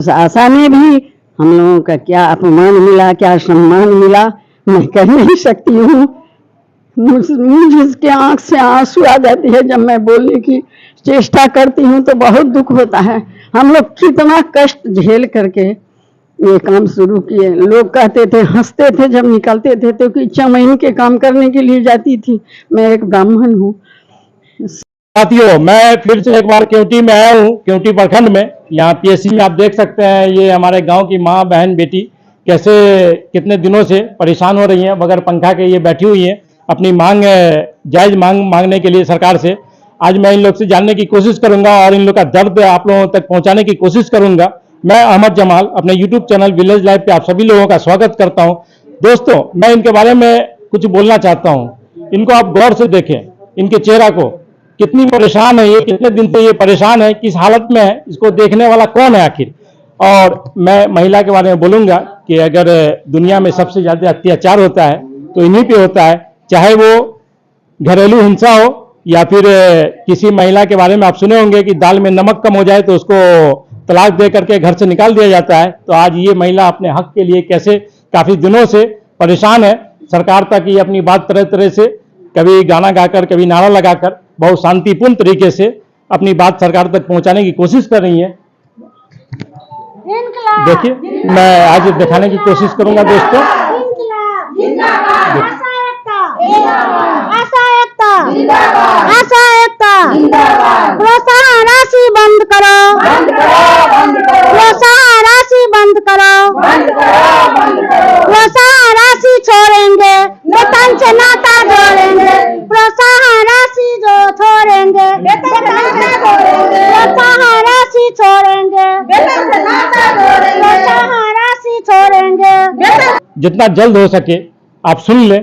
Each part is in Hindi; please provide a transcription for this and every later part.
उस आशा में भी हम लोगों का क्या अपमान मिला, क्या सम्मान मिला, मैं कह नहीं सकती हूँ। मुझे आंख से आंसू आ जाती है जब मैं बोलने की चेष्टा करती हूँ तो बहुत दुख होता है। हम लोग कितना कष्ट झेल करके ये काम शुरू किए। लोग कहते थे, हंसते थे जब निकलते थे तो कि चमैन के काम करने के लिए जाती थी। मैं एक ब्राह्मण हूँ। साथियों, मैं फिर से एक बार केवटी में आया हूँ, केवटी प्रखंड में। यहाँ पीएससी आप देख सकते हैं, ये हमारे गांव की माँ बहन बेटी कैसे कितने दिनों से परेशान हो रही हैं, बगैर पंखा के ये बैठी हुई हैं अपनी मांग जायज मांगने के लिए सरकार से। आज मैं इन लोग से जानने की कोशिश करूंगा और इन लोग का दर्द आप लोगों तक पहुंचाने की कोशिश करूंगा। मैं अहमद जमाल अपने यूट्यूब चैनल विलेज लाइफ पे आप सभी लोगों का स्वागत करता हूं। दोस्तों, मैं इनके बारे में कुछ बोलना चाहता हूं। इनको आप गौर से देखें, इनके चेहरा को, कितनी परेशान है ये, कितने दिन से ये परेशान है, किस हालत में है, इसको देखने वाला कौन है आखिर। और मैं महिला के बारे में बोलूंगा कि अगर दुनिया में सबसे ज्यादा अत्याचार होता है तो इन्हीं पे होता है, चाहे वो घरेलू हिंसा हो या फिर किसी महिला के बारे में आप सुने होंगे कि दाल में नमक कम हो जाए तो उसको तलाक दे करके घर से निकाल दिया जाता है। तो आज ये महिला अपने हक के लिए कैसे काफी दिनों से परेशान है। सरकार तक ये अपनी बात तरह तरह से, कभी गाना गाकर, कभी नारा लगाकर, बहुत शांतिपूर्ण तरीके से अपनी बात सरकार तक पहुंचाने की कोशिश कर रही है। देखिए, मैं आज दिखाने की कोशिश करूंगा दोस्तों। प्रोत्साहन राशि बंद करो, प्रोत्साहन राशि बंद करो, प्रोत्साहन राशि छोड़ेंगे, वेतन से नाता जोड़ेंगे, प्रोत्साहन राशि जो छोड़ेंगे, प्रोत्साहन राशि छोड़ेंगे, प्रोत्साहन राशि छोड़ेंगे। जितना जल्द हो सके आप सुन लें,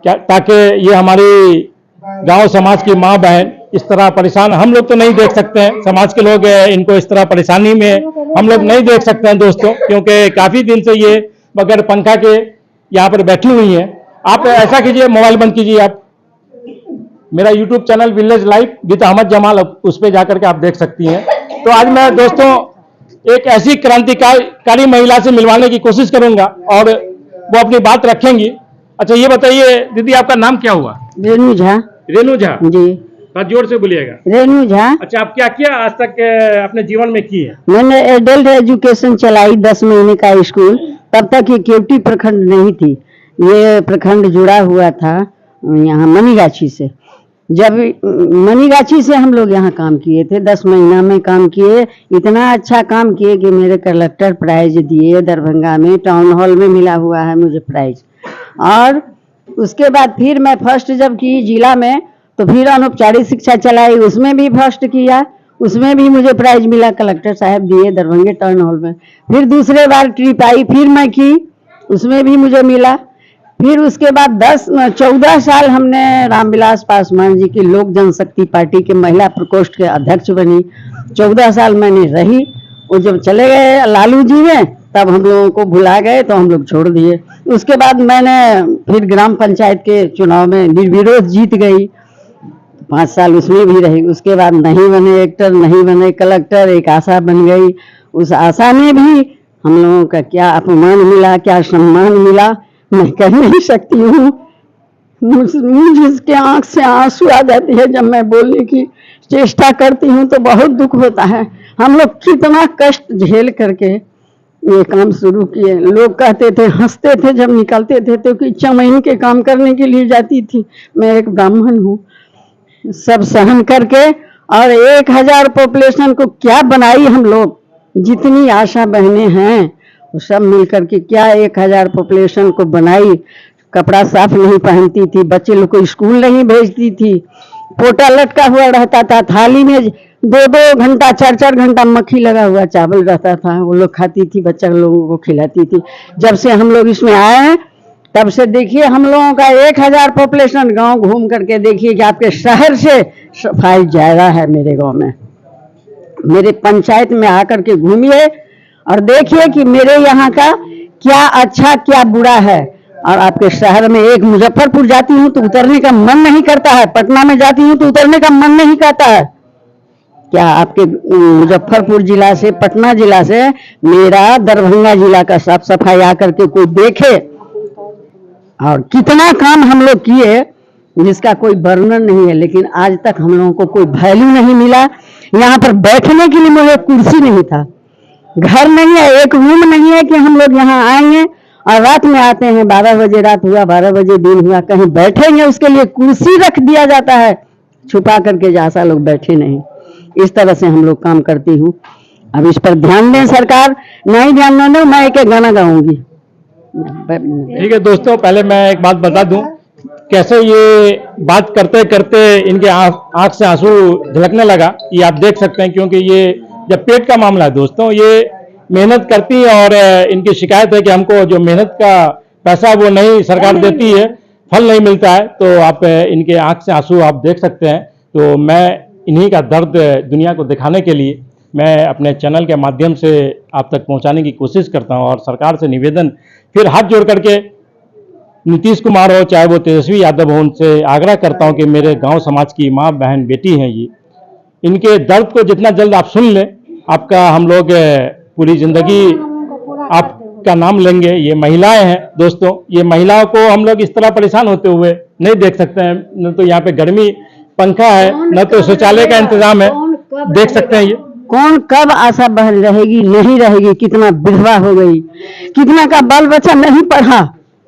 क्या, ताकि ये हमारी गांव समाज की माँ बहन इस तरह परेशान हम लोग तो नहीं देख सकते हैं, समाज के लोग इनको इस तरह परेशानी में हम लोग नहीं देख सकते हैं दोस्तों, क्योंकि काफी दिन से ये बगैर पंखा के यहाँ पर बैठी हुई हैं। आप ऐसा कीजिए, मोबाइल बंद कीजिए, आप मेरा YouTube channel village life with Ahmad Jamal, उस पर जाकर के आप देख सकती हैं। तो आज मैं दोस्तों एक ऐसी क्रांतिकारी महिला से मिलवाने की कोशिश करूंगा और वो अपनी बात रखेंगी। अच्छा, ये बताइए दीदी, आपका नाम क्या हुआ? रेणु झा। रेणु झा जी। थोड़ा जोर से बोलिएगा। रेणु झा। अच्छा, आप क्या किया आज तक अपने जीवन में की है? मैंने एडल्ट एजुकेशन चलाई, 10 महीने का स्कूल। तब तक ये केवटी प्रखंड नहीं थी, ये प्रखंड जुड़ा हुआ था यहाँ मनीगाछी से। जब मनीगाछी से हम लोग यहाँ काम किए थे, 10 महीना में काम किए। इतना अच्छा काम किए कि मेरे कलेक्टर प्राइज दिए, दरभंगा में टाउन हॉल में मिला हुआ है मुझे प्राइज। और उसके बाद फिर मैं फर्स्ट जब की जिला में, तो फिर अनौपचारिक शिक्षा चलाई, उसमें भी फर्स्ट किया, उसमें भी मुझे प्राइज मिला, कलेक्टर साहब दिए दरभंगे टाउन हॉल में। फिर दूसरे बार ट्रिप आई, फिर मैं की, उसमें भी मुझे मिला। फिर उसके बाद 14 साल हमने रामविलास पासवान जी की लोक जनशक्ति पार्टी के महिला प्रकोष्ठ के अध्यक्ष बनी। 14 साल मैंने रही। वो जब चले गए लालू जी में, तब हम लोगों को भुला गए तो हम लोग छोड़ दिए। उसके बाद मैंने फिर ग्राम पंचायत के चुनाव में निर्विरोध जीत गई, 5 साल उसमें भी रही। उसके बाद नहीं बने एक्टर, नहीं बने कलेक्टर, एक आशा बन गई। उस आशा में भी हम लोगों का क्या अपमान मिला, क्या सम्मान मिला, मैं कह नहीं सकती हूँ। मुझे आंख से आंसू आ जाती है जब मैं बोलने की चेष्टा करती हूँ तो बहुत दुख होता है। हम लोग कितना कष्ट झेल करके ये काम शुरू किए। लोग कहते थे, हंसते थे जब निकलते थे तो कि चमैन के काम करने के लिए जाती थी। मैं एक ब्राह्मण हूँ। सब सहन करके और 1000 पॉपुलेशन को क्या बनाई हम लोग, जितनी आशा बहनें हैं वो सब मिलकर के क्या 1000 पॉपुलेशन को बनाई। कपड़ा साफ नहीं पहनती थी, बच्चे लोग को स्कूल नहीं भेजती थी, पोटा लटका हुआ रहता था, थाली में 2-2 घंटा 4-4 घंटा मक्खी लगा हुआ चावल रहता था, वो लोग खाती थी, बच्चा लोगों को खिलाती थी। जब से हम लोग इसमें आए हैं तब से देखिए हम लोगों का 1000 पॉपुलेशन। गांव घूम करके देखिए कि आपके शहर से सफाई ज्यादा है मेरे गांव में। मेरे पंचायत में आकर के घूमिए और देखिए कि मेरे यहाँ का क्या अच्छा क्या बुरा है। और आपके शहर में एक मुजफ्फरपुर जाती हूँ तो उतरने का मन नहीं करता है, पटना में जाती हूँ तो उतरने का मन नहीं करता है। क्या आपके मुजफ्फरपुर जिला से, पटना जिला से मेरा दरभंगा जिला का साफ सफाई आकर के कोई देखे, और कितना काम हम लोग किए जिसका कोई वर्णन नहीं है, लेकिन आज तक हम लोगों को कोई वैल्यू नहीं मिला। यहाँ पर बैठने के लिए मुझे कुर्सी नहीं था, घर नहीं है, एक रूम नहीं है कि हम लोग यहाँ आएंगे और रात में आते हैं, 12 बजे रात हुआ, 12 बजे दिन हुआ, कहीं बैठेंगे उसके लिए कुर्सी रख दिया जाता है छुपा करके, जैसा लोग बैठे नहीं। इस तरह से हम लोग काम करती हूँ। अब इस पर ध्यान दें सरकार, नहीं ध्यान न दो मैं एक गाना गाऊंगी। ठीक है दोस्तों, पहले मैं एक बात बता दूं, कैसे ये बात करते करते इनके आंख से आंसू झलकने लगा, ये आप देख सकते हैं, क्योंकि ये जब पेट का मामला है दोस्तों, ये मेहनत करती है और इनकी शिकायत है कि हमको जो मेहनत का पैसा वो नहीं सरकार देती है, फल नहीं मिलता है। तो आप इनके आंख से आंसू आप देख सकते हैं। तो मैं इन्हीं का दर्द दुनिया को दिखाने के लिए मैं अपने चैनल के माध्यम से आप तक पहुंचाने की कोशिश करता हूं, और सरकार से निवेदन फिर हाथ जोड़ करके, नीतीश कुमार हो चाहे वो तेजस्वी यादव हो, उनसे आग्रह करता हूं कि मेरे गांव समाज की माँ बहन बेटी हैं ये, इनके दर्द को जितना जल्द आप सुन लें, आपका हम लोग पूरी जिंदगी आपका नाम लेंगे। ये महिलाएं हैं दोस्तों, ये महिलाओं को हम लोग इस तरह परेशान होते हुए नहीं देख सकते हैं। न तो यहाँ पे गर्मी पंखा है, न तो शौचालय का इंतजाम है, देख सकते हैं ये कौन कब आशा बह रहेगी, नहीं रहेगी, कितना विधवा हो गई, कितना का बाल बच्चा नहीं पढ़ा,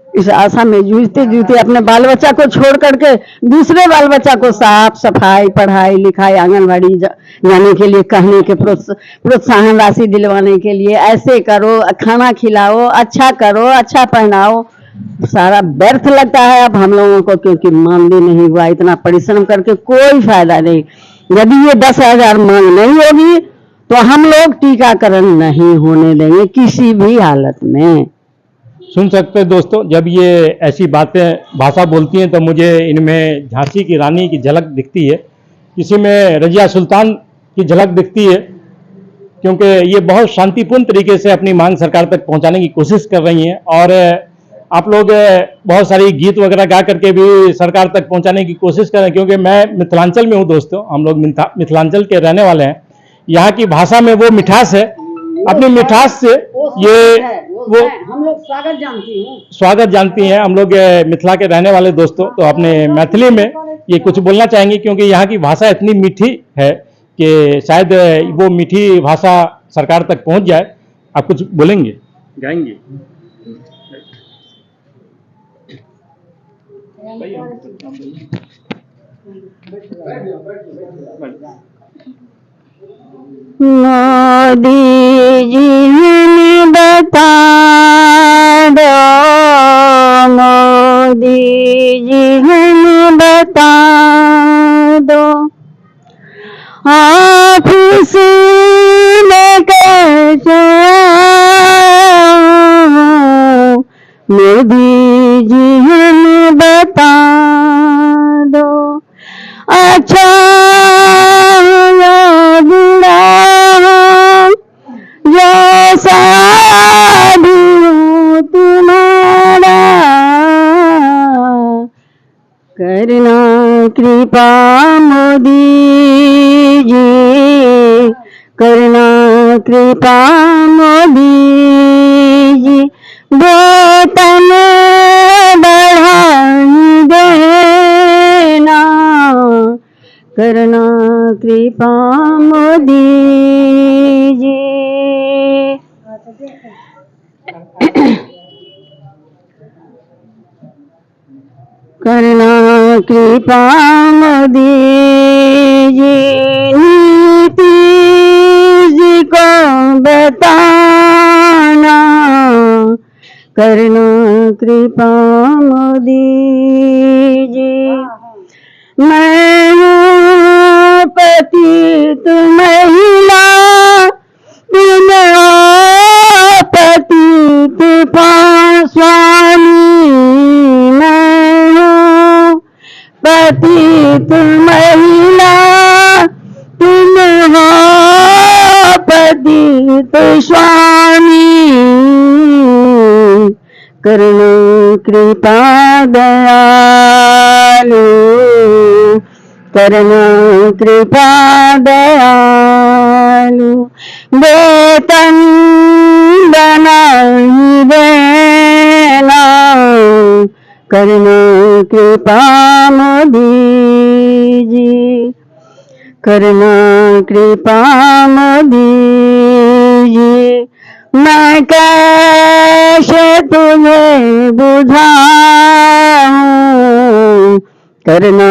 इस आशा में जूझते जूझते अपने बाल बच्चा को छोड़ करके दूसरे बाल बच्चा को साफ सफाई, पढ़ाई लिखाई, आंगनबाड़ी जाने के लिए कहने के, प्रोत्साहन राशि दिलवाने के लिए, ऐसे करो, खाना खिलाओ, अच्छा करो, अच्छा पहनाओ, सारा व्यर्थ लगता है अब हम लोगों को, क्योंकि मानदेय नहीं हुआ। इतना परिश्रम करके कोई फायदा नहीं। यदि ये 10,000 मांग नहीं होगी तो हम लोग टीकाकरण नहीं होने देंगे किसी भी हालत में। सुन सकते हैं दोस्तों, जब ये ऐसी बातें भाषा बोलती हैं तो मुझे इनमें झांसी की रानी की झलक दिखती है, किसी में रजिया सुल्तान की झलक दिखती है, क्योंकि ये बहुत शांतिपूर्ण तरीके से अपनी मांग सरकार तक पहुंचाने की कोशिश कर रही हैं। और आप लोग बहुत सारी गीत वगैरह गा करके भी सरकार तक पहुंचाने की कोशिश कर रहे हैं, क्योंकि मैं मिथिलांचल में हूँ दोस्तों, हम लोग मिथिलांचल के रहने वाले हैं। यहाँ की भाषा में वो मिठास है, अपनी मिठास से ये वो हम लोग स्वागत जानती हैं। हम लोग मिथिला के रहने वाले दोस्तों, तो अपने मैथिली में ये कुछ बोलना चाहेंगे, क्योंकि यहाँ की भाषा इतनी मीठी है कि शायद वो मीठी भाषा सरकार तक पहुंच जाए। आप कुछ बोलेंगे, गाएंगे? मोदी जी हमें बता दो, मोदी जी हमें बता दो, ऑफिस में कैसे आऊं, मोदी जी हमें बता दो, अच्छा बुरा जैसा भी हूँ तुम्हारा, करना कृपा मोदी जी, करना कृपा मोदी जी, वेतन बढ़ाई देना, करना कृपा मोदी जी। करना कृपा मोदी जी, नीतीश जी को बताना, करना कृपा मोदी जी। मैं हूँ पतित महिला, तुम पतित स्वामी, मैं हूँ पतित महिला, तुम हो पतित स्वामी, करना कृपा दयालु, करना कृपा दयालु। दयालु वेतन बनाई देना करना कृपा मोदी जी करना कृपा मोदी जी मैं कैसे तुम्हें बुझाऊं करना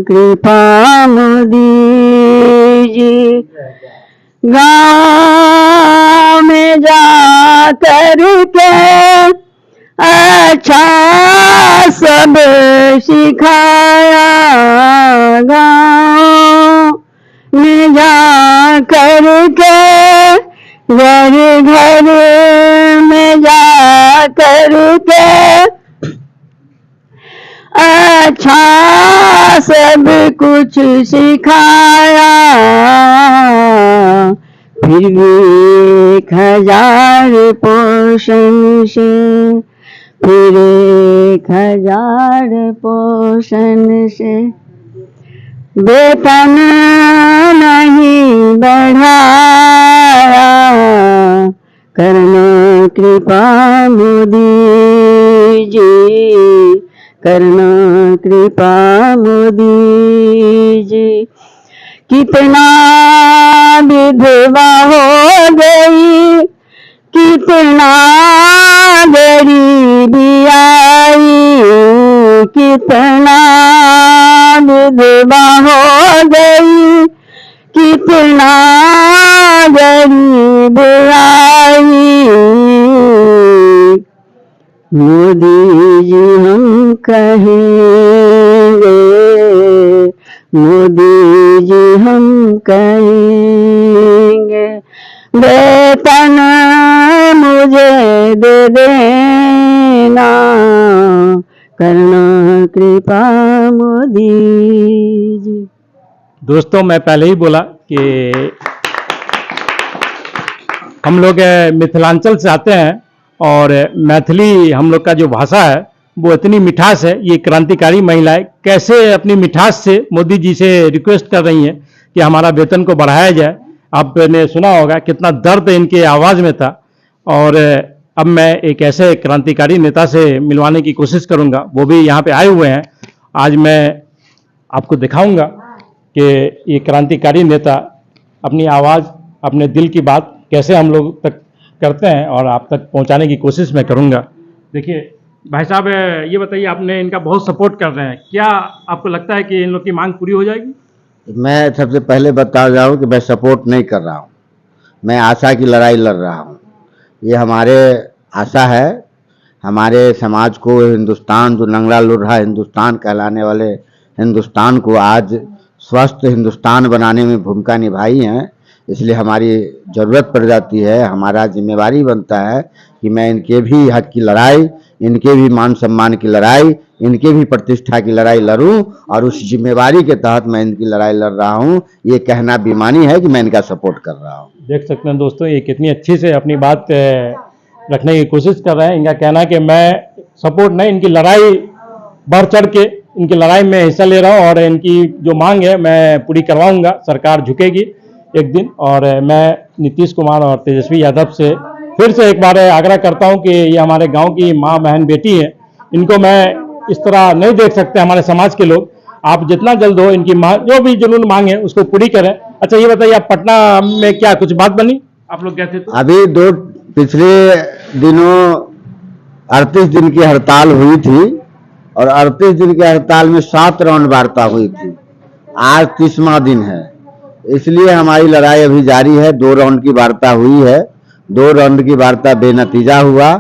कृपा मोदी जी गाँव में जा कर के अच्छा सब सिखाया गाँव में जा कर के घर घर में जा कर के अच्छा सब कुछ सिखाया फिर भी 1000 पोषण से फिर 1000 पोषण से वेतन नहीं बढ़ाया करना कृपा मोदी जी करना कृपा मोदी जी कितना विधवा हो गई कितना गरीबी आई कितना विधवा हो गई कितना गरीब आई मोदी जी हम कहेंगे मोदी जी हम कहेंगे वेतन मुझे दे देना करना कृपा मोदी जी। दोस्तों मैं पहले ही बोला कि हम लोग मिथिलांचल से आते हैं और मैथिली हम लोग का जो भाषा है वो इतनी मिठास है। ये क्रांतिकारी महिलाएं कैसे अपनी मिठास से मोदी जी से रिक्वेस्ट कर रही हैं कि हमारा वेतन को बढ़ाया जाए। आपने सुना होगा कितना दर्द इनके आवाज़ में था। और अब मैं एक ऐसे क्रांतिकारी नेता से मिलवाने की कोशिश करूंगा, वो भी यहाँ पे आए हुए हैं। आज मैं आपको दिखाऊंगा कि ये क्रांतिकारी नेता अपनी आवाज़ अपने दिल की बात कैसे हम लोग तक करते हैं और आप तक पहुंचाने की कोशिश मैं करूंगा। देखिए भाई साहब, ये बताइए, आपने इनका बहुत सपोर्ट कर रहे हैं, क्या आपको लगता है कि इन लोग की मांग पूरी हो जाएगी? मैं सबसे पहले बता रहा हूँ कि मैं सपोर्ट नहीं कर रहा हूँ, मैं आशा की लड़ाई लड़ रहा हूँ। ये हमारे आशा है, हमारे समाज को, हिंदुस्तान जो नंगला लुढ़ा हिंदुस्तान कहलाने वाले हिंदुस्तान को आज स्वस्थ हिंदुस्तान बनाने में भूमिका निभाई है। इसलिए हमारी ज़रूरत पड़ जाती है, हमारा जिम्मेवारी बनता है कि मैं इनके भी हक की लड़ाई, इनके भी मान सम्मान की लड़ाई, इनके भी प्रतिष्ठा की लड़ाई लड़ूं और उस जिम्मेवारी के तहत मैं इनकी लड़ाई लड़ रहा हूं। ये कहना बेईमानी है कि मैं इनका सपोर्ट कर रहा हूं। देख सकते हैं दोस्तों, ये कितनी अच्छी से अपनी बात रखने की कोशिश कर रहे हैं। इनका कहना है कि मैं सपोर्ट नहीं, इनकी लड़ाई बढ़ चढ़ के इनकी लड़ाई में हिस्सा ले रहा हूँ और इनकी जो मांग है मैं पूरी करवाऊंगा। सरकार झुकेगी एक दिन। और मैं नीतीश कुमार और तेजस्वी यादव से फिर से एक बार आग्रह करता हूं कि ये हमारे गांव की माँ बहन बेटी है, इनको मैं इस तरह नहीं देख सकते हमारे समाज के लोग। आप जितना जल्द हो इनकी मांग, जो भी जुनून मांग है उसको पूरी करें। अच्छा ये बताइए, आप पटना में क्या कुछ बात बनी, आप लोग गए थे तो? अभी पिछले दिनों 38 दिन की हड़ताल हुई थी और 38 दिन की हड़ताल में 7 राउंड वार्ता हुई थी। आज 30वां दिन है, इसलिए हमारी लड़ाई अभी जारी है। 2 राउंड की वार्ता हुई है, 2 राउंड की वार्ता बेनतीजा हुआ।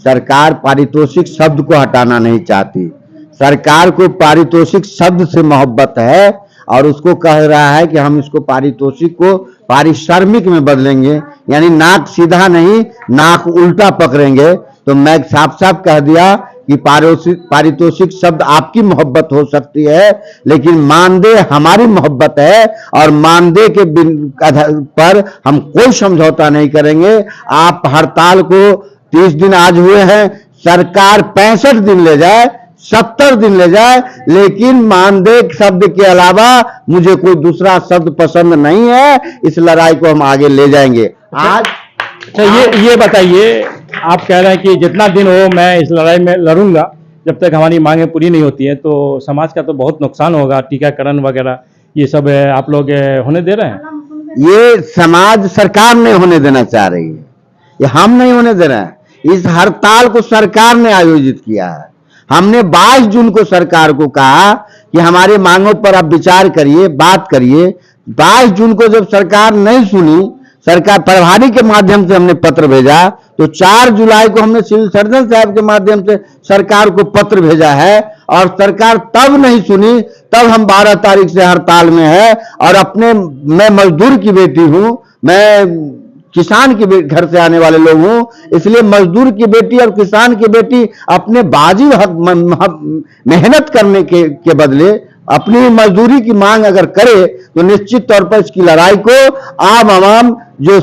सरकार पारितोषिक शब्द को हटाना नहीं चाहती, सरकार को पारितोषिक शब्द से मोहब्बत है और उसको कह रहा है कि हम इसको पारितोषिक को पारिश्रमिक में बदलेंगे, यानी नाक सीधा नहीं नाक उल्टा पकड़ेंगे। तो मैं साफ साफ कह दिया कि पारितोषिक शब्द आपकी मोहब्बत हो सकती है, लेकिन मानदेय हमारी मोहब्बत है और मानदेय के पर हम कोई समझौता नहीं करेंगे। आप हड़ताल को 30 दिन आज हुए हैं, सरकार 65 दिन ले जाए, 70 दिन ले जाए, लेकिन मानदेय शब्द के अलावा मुझे कोई दूसरा शब्द पसंद नहीं है। इस लड़ाई को हम आगे ले जाएंगे। आज अच्छा, ये बताइए, आप कह रहे हैं कि जितना दिन हो मैं इस लड़ाई में लड़ूंगा, जब तक हमारी मांगें पूरी नहीं होती हैं, तो समाज का तो बहुत नुकसान होगा, टीकाकरण वगैरह ये सब आप लोग होने दे रहे हैं? ये समाज सरकार नहीं होने देना चाह रही है, ये हम नहीं होने दे रहे हैं। इस हड़ताल को सरकार ने आयोजित किया है। हमने 22 जून को सरकार को कहा कि हमारे मांगों पर आप विचार करिए, बात करिए। 22 जून को जब सरकार नहीं सुनी, सरकार प्रभारी के माध्यम से हमने पत्र भेजा, तो 4 जुलाई को हमने सिविल सर्जन साहब के माध्यम से सरकार को पत्र भेजा है, और सरकार तब नहीं सुनी। तब हम 12 तारीख से हड़ताल में है। और मैं मजदूर की बेटी हूं, मैं किसान के घर से आने वाले लोग हूं, इसलिए मजदूर की बेटी और किसान की बेटी अपने बाजी मेहनत करने के बदले अपनी मजदूरी की मांग अगर करे, तो निश्चित तौर पर इसकी लड़ाई को आवाम जो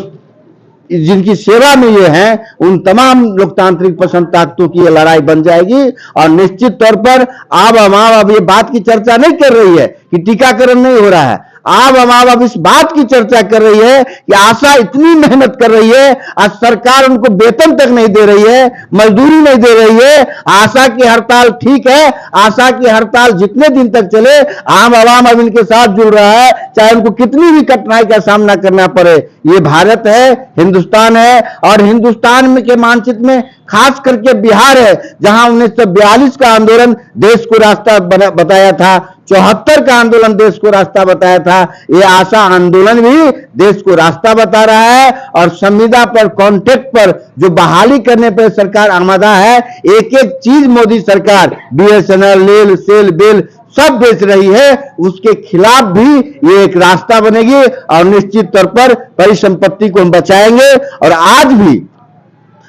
जिनकी सेवा में ये हैं, उन तमाम लोकतांत्रिक पसंद ताकतों की ये लड़ाई बन जाएगी। और निश्चित तौर पर आवाम अब ये बात की चर्चा नहीं कर रही है कि टीकाकरण नहीं हो रहा है। आवाम अब इस बात की चर्चा कर रही है कि आशा इतनी मेहनत कर रही है, आज सरकार उनको वेतन तक नहीं दे रही है, मजदूरी नहीं दे रही है। आशा की हड़ताल ठीक है, आशा की हड़ताल जितने दिन तक चले, आम आवाम अब इनके साथ जुड़ रहा है, चाहे उनको कितनी भी कठिनाई का सामना करना पड़े। ये भारत है, हिंदुस्तान है, और हिंदुस्तान में के मानचित्र में खास करके बिहार है, जहां 1942 का आंदोलन देश को रास्ता बताया था, 74 का आंदोलन देश को रास्ता बताया था। ये आशा आंदोलन भी देश को रास्ता बता रहा है। और संविदा पर, कॉन्ट्रैक्ट पर जो बहाली करने पर सरकार आमादा है, एक एक चीज मोदी सरकार BSNL, रेल, सेल, बेल सब बेच रही है, उसके खिलाफ भी ये एक रास्ता बनेगी। और निश्चित तौर पर परिसंपत्ति को हम बचाएंगे। और आज भी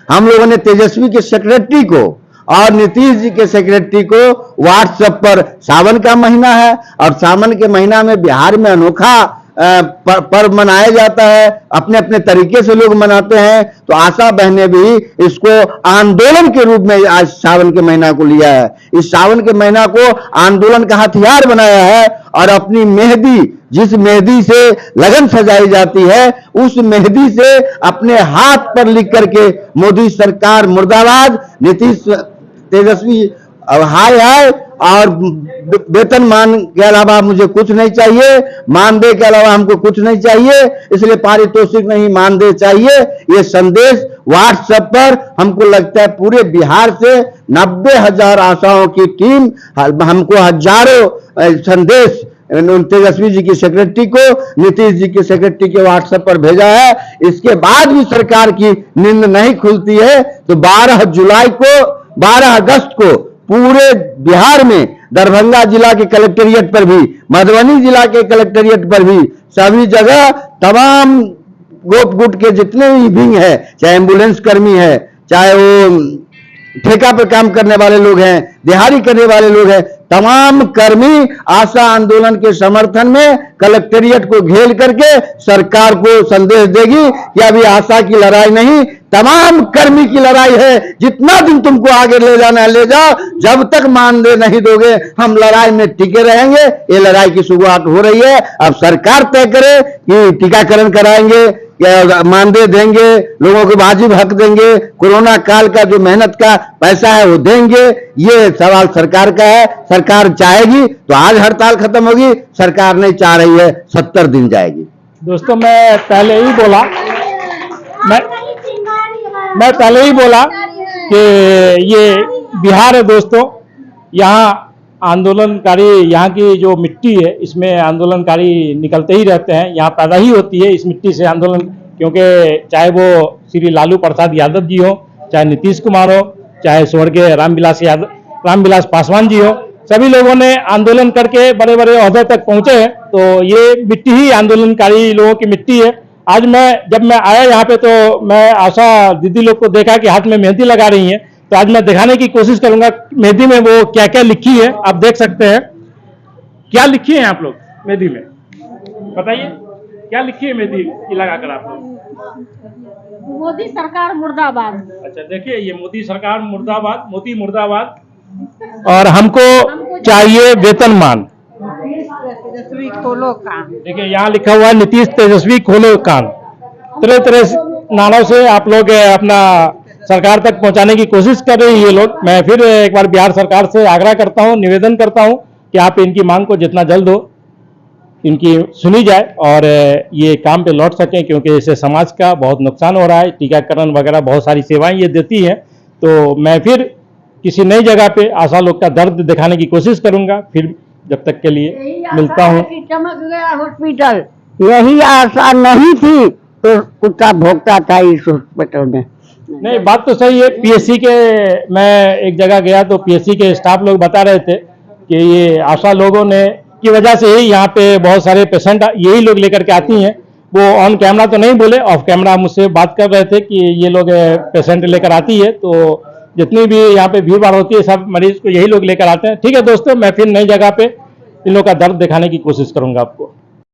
हम लोगों ने तेजस्वी के सेक्रेटरी को और नीतीश जी के सेक्रेटरी को व्हाट्सएप पर, सावन का महीना है और सावन के महीना में बिहार में अनोखा पर्व मनाया जाता है, अपने अपने तरीके से लोग मनाते हैं, तो आशा बहने भी इसको आंदोलन के रूप में आज सावन के महीना को लिया है। इस सावन के महीना को आंदोलन का हथियार बनाया है और अपनी मेहंदी, जिस मेहंदी से लगन सजाई जाती है, उस मेहंदी से अपने हाथ पर लिख करके मोदी सरकार मुर्दाबाद, नीतीश तेजस्वी हाय हाय, और वेतनमान के अलावा मुझे कुछ नहीं चाहिए, मानदेय के अलावा हमको कुछ नहीं चाहिए, इसलिए पारितोषिक नहीं मानदेय चाहिए। ये संदेश व्हाट्सएप पर हमको लगता है पूरे बिहार से 90,000 आशाओं की टीम हमको हजारों संदेश तेजस्वी जी की सेक्रेटरी को, नीतीश जी के सेक्रेटरी के व्हाट्सएप पर भेजा है। इसके बाद भी सरकार की नींद नहीं खुलती है, तो 12 अगस्त को पूरे बिहार में दरभंगा जिला के कलेक्टेरिएट पर भी, मधुबनी जिला के कलेक्टेरिएट पर भी, सभी जगह तमाम गोप गुट के जितने भी विंग है, चाहे एम्बुलेंस कर्मी है, चाहे वो ठेका पर काम करने वाले लोग हैं, दिहाड़ी करने वाले लोग हैं, तमाम कर्मी आशा आंदोलन के समर्थन में कलेक्टेरिएट को घेर करके सरकार को संदेश देगी कि अभी आशा की लड़ाई नहीं, तमाम कर्मी की लड़ाई है। जितना दिन तुमको आगे ले जाना है ले जाओ, जब तक मानदेय नहीं दोगे हम लड़ाई में टिके रहेंगे। ये लड़ाई की शुरुआत हो रही है। अब सरकार तय करे कि टीकाकरण कराएंगे या मानदेय देंगे, लोगों को वाजिब हक देंगे, कोरोना काल का जो मेहनत का पैसा है वो देंगे। ये सवाल सरकार का है। सरकार चाहेगी तो आज हड़ताल खत्म होगी, सरकार नहीं चाह रही है 70 दिन जाएगी। दोस्तों, मैं पहले ही बोला कि ये बिहार है दोस्तों, यहाँ आंदोलनकारी, यहाँ की जो मिट्टी है इसमें आंदोलनकारी निकलते ही रहते हैं, यहाँ पैदा ही होती है इस मिट्टी से आंदोलन। क्योंकि चाहे वो श्री लालू प्रसाद यादव जी हो, चाहे नीतीश कुमार हो, चाहे स्वर्गीय रामविलास पासवान जी हो, सभी लोगों ने आंदोलन करके बड़े बड़े ओहदे तक पहुंचे हैं। तो ये मिट्टी ही आंदोलनकारी लोगों की मिट्टी है। आज जब मैं आया यहाँ पे, तो मैं आशा दीदी लोग को देखा कि हाथ में मेहंदी लगा रही हैं, तो आज मैं दिखाने की कोशिश करूंगा मेहंदी में वो क्या क्या लिखी है। आप देख सकते हैं क्या लिखी है आप लोग मेहंदी में, बताइए क्या लिखी है मेहंदी लगाकर आप लोग। मोदी सरकार मुर्दाबाद। अच्छा, देखिए ये मोदी सरकार मुर्दाबाद, मोदी मुर्दाबाद। और हमको चाहिए वेतनमान। देखिए यहाँ लिखा हुआ है नीतीश तेजस्वी खोलो कान। तरह तरह से नारों से आप लोग अपना सरकार तक पहुंचाने की कोशिश कर रहे हैं ये लोग। मैं फिर एक बार बिहार सरकार से आग्रह करता हूं, निवेदन करता हूं कि आप इनकी मांग को जितना जल्द हो इनकी सुनी जाए और ये काम पे लौट सकें, क्योंकि इससे समाज का बहुत नुकसान हो रहा है। टीकाकरण वगैरह बहुत सारी सेवाएं ये देती हैं। तो मैं फिर किसी नई जगह पे आशा लोग का दर्द दिखाने की कोशिश करूंगा। फिर जब तक के लिए मिलता हूं। चमक गया हॉस्पिटल, यही आशा नहीं थी तो कुत्ता भोगता था इस हॉस्पिटल में। नहीं, बात तो सही है। पीएससी के मैं एक जगह गया तो पीएससी के स्टाफ लोग बता रहे थे कि ये आशा लोगों ने की वजह से ही यहाँ पे बहुत सारे पेशेंट यही लोग लेकर के आती हैं। वो ऑन कैमरा तो नहीं बोले, ऑफ कैमरा मुझसे बात कर रहे थे कि ये लोग पेशेंट लेकर आती है, तो जितनी भी यहाँ पे भीड़ भाड़ होती है सब मरीज को यही लोग लेकर आते हैं। ठीक है दोस्तों, मैं फिर नई जगह पे इन लोगों का दर्द दिखाने की कोशिश करूंगा आपको।